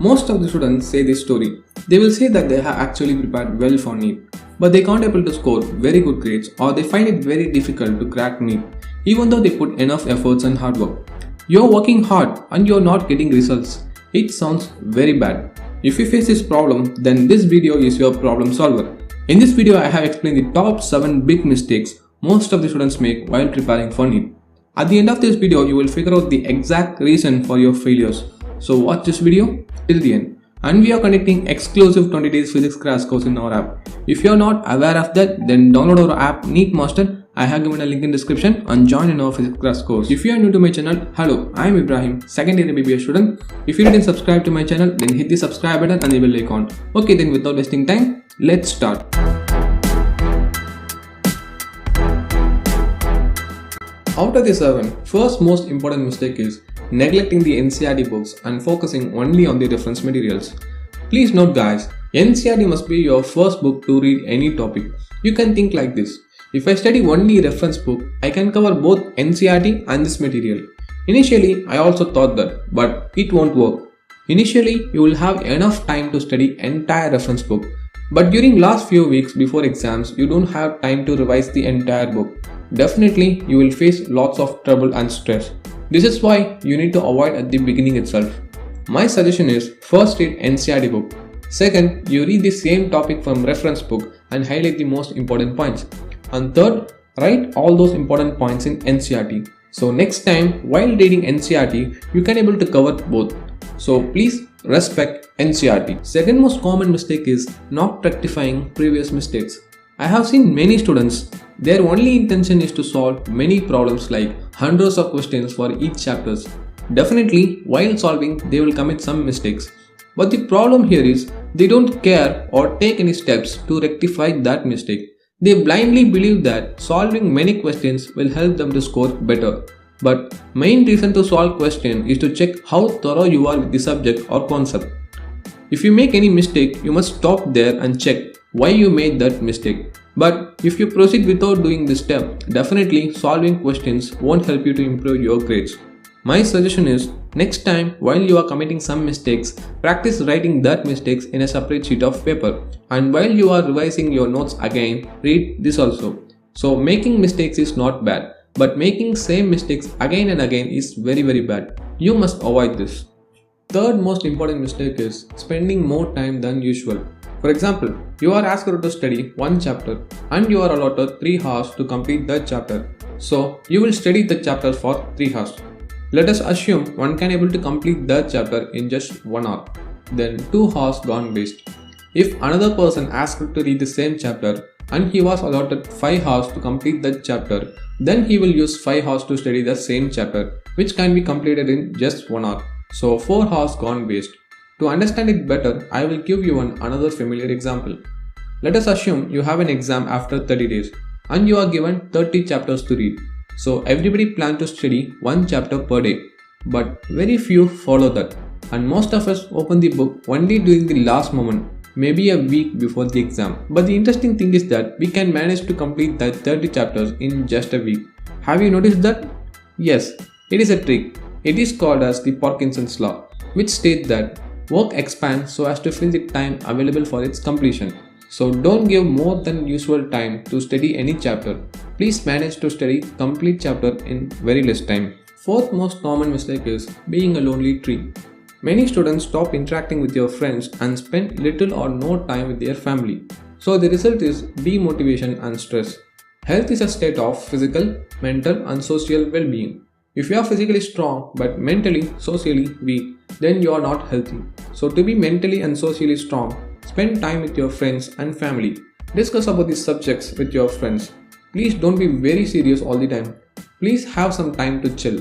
Most of the students say this story. They will say that they have actually prepared well for NEET, but they can't able to score very good grades or they find it very difficult to crack NEET, even though they put enough efforts and hard work. You're working hard and you're not getting results. It sounds very bad. If you face this problem, then this video is your problem solver. In this video, I have explained the top 7 big mistakes most of the students make while preparing for NEET. At the end of this video, you will figure out the exact reason for your failures. So watch this video till the end. And we are conducting exclusive 20 days physics crash course in our app. If you are not aware of that, then download our app NEET Master. I have given a link in description and join in our physics crash course. If you are new to my channel, hello, I am Ibrahim, second year MBBS student. If you didn't subscribe to my channel, then hit the subscribe button and the bell icon. Okay, then without wasting time, let's start. Out of the 7, first most important mistake is neglecting the NCERT books and focusing only on the reference materials. Please note guys, NCERT must be your first book to read any topic. You can think like this. If I study only reference book, I can cover both NCERT and this material. Initially, I also thought that, but it won't work. Initially, you will have enough time to study entire reference book. But during last few weeks before exams, you don't have time to revise the entire book. Definitely, you will face lots of trouble and stress. This is why you need to avoid at the beginning itself. My suggestion is first read NCERT book. Second, you read the same topic from reference book and highlight the most important points. And third, write all those important points in NCERT. So next time while reading NCERT, you can able to cover both. So please respect NCERT. Second most common mistake is not rectifying previous mistakes. I have seen many students, their only intention is to solve many problems like hundreds of questions for each chapters. Definitely, while solving, they will commit some mistakes. But the problem here is, they don't care or take any steps to rectify that mistake. They blindly believe that solving many questions will help them to score better. But main reason to solve question is to check how thorough you are with the subject or concept. If you make any mistake, you must stop there and check why you made that mistake. But if you proceed without doing this step, definitely solving questions won't help you to improve your grades. My suggestion is, next time while you are committing some mistakes, practice writing that mistakes in a separate sheet of paper. And while you are revising your notes again, read this also. So making mistakes is not bad, but making same mistakes again and again is very bad. You must avoid this. Third most important mistake is spending more time than usual. For example, you are asked to study one chapter and you are allotted 3 hours to complete that chapter. So you will study the chapter for 3 hours. Let us assume one can able to complete that chapter in just 1 hour. Then 2 hours gone waste. If another person asked to read the same chapter and he was allotted 5 hours to complete that chapter, then he will use 5 hours to study the same chapter, which can be completed in just 1 hour. So 4 hours gone waste. To understand it better, I will give you another familiar example. Let us assume you have an exam after 30 days and you are given 30 chapters to read. So everybody plans to study 1 chapter per day, but very few follow that. And most of us open the book only during the last moment, maybe a week before the exam. But the interesting thing is that we can manage to complete that 30 chapters in just a week. Have you noticed that? Yes, it is a trick. It is called as the Parkinson's law, which states that work expands so as to fill the time available for its completion. So don't give more than usual time to study any chapter. Please manage to study complete chapter in very less time. Fourth most common mistake is being a lonely tree. Many students stop interacting with your friends and spend little or no time with their family. So the result is demotivation and stress. Health is a state of physical, mental and social well-being. If you are physically strong but mentally, socially weak, then you are not healthy. So to be mentally and socially strong, spend time with your friends and family. Discuss about these subjects with your friends. Please don't be very serious all the time. Please have some time to chill.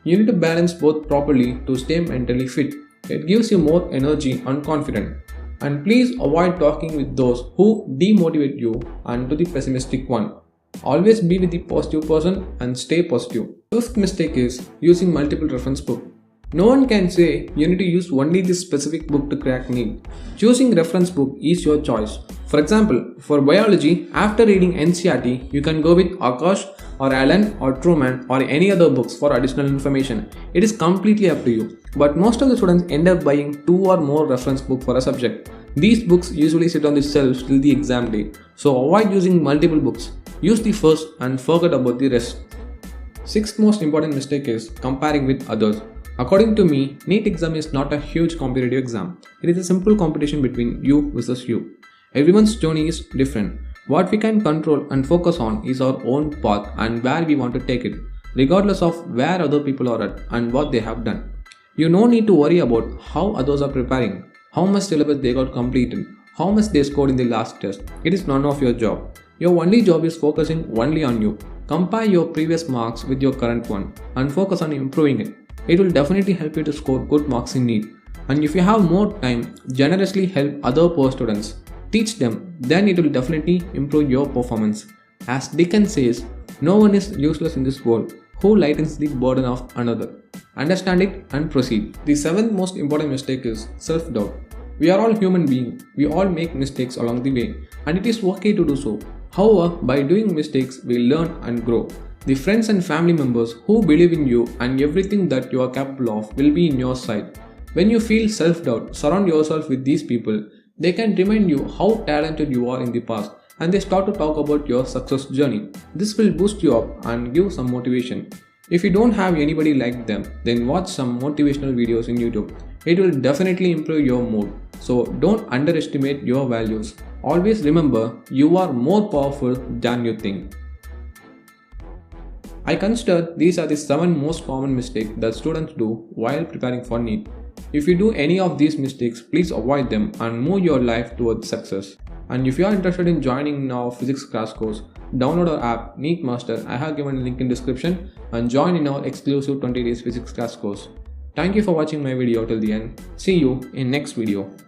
You need to balance both properly to stay mentally fit. It gives you more energy and confidence. And please avoid talking with those who demotivate you and to the pessimistic one. Always be with the positive person and stay positive. Fifth mistake is using multiple reference books. No one can say you need to use only this specific book to crack NEET. Choosing reference book is your choice. For example, for biology, after reading NCERT, you can go with Akash or Allen or Truman or any other books for additional information. It is completely up to you. But most of the students end up buying 2 or more reference books for a subject. These books usually sit on the shelves till the exam day. So avoid using multiple books. Use the first and forget about the rest. Sixth most important mistake is comparing with others. According to me, NEET exam is not a huge competitive exam. It is a simple competition between you versus you. Everyone's journey is different. What we can control and focus on is our own path and where we want to take it, regardless of where other people are at and what they have done. You no need to worry about how others are preparing, how much syllabus they got completed, how much they scored in the last test. It is none of your job. Your only job is focusing only on you. Compare your previous marks with your current one and focus on improving it. It will definitely help you to score good marks in NEET. And if you have more time, generously help other poor students. Teach them, then it will definitely improve your performance. As Dickens says, no one is useless in this world who lightens the burden of another. Understand it and proceed. The seventh most important mistake is self-doubt. We are all human beings. We all make mistakes along the way, and it is okay to do so. However, by doing mistakes, we learn and grow. The friends and family members who believe in you and everything that you are capable of will be in your side. When you feel self-doubt, surround yourself with these people. They can remind you how talented you are in the past, and they start to talk about your success journey. This will boost you up and give some motivation. If you don't have anybody like them, then watch some motivational videos in YouTube. It will definitely improve your mood. So don't underestimate your values. Always remember, you are more powerful than you think. I consider these are the 7 most common mistakes that students do while preparing for NEET. If you do any of these mistakes, please avoid them and move your life towards success. And if you are interested in joining in our physics crash course, download our app NEET Master. I have given a link in description, and join in our exclusive 20 days physics crash course. Thank you for watching my video till the end. See you in next video.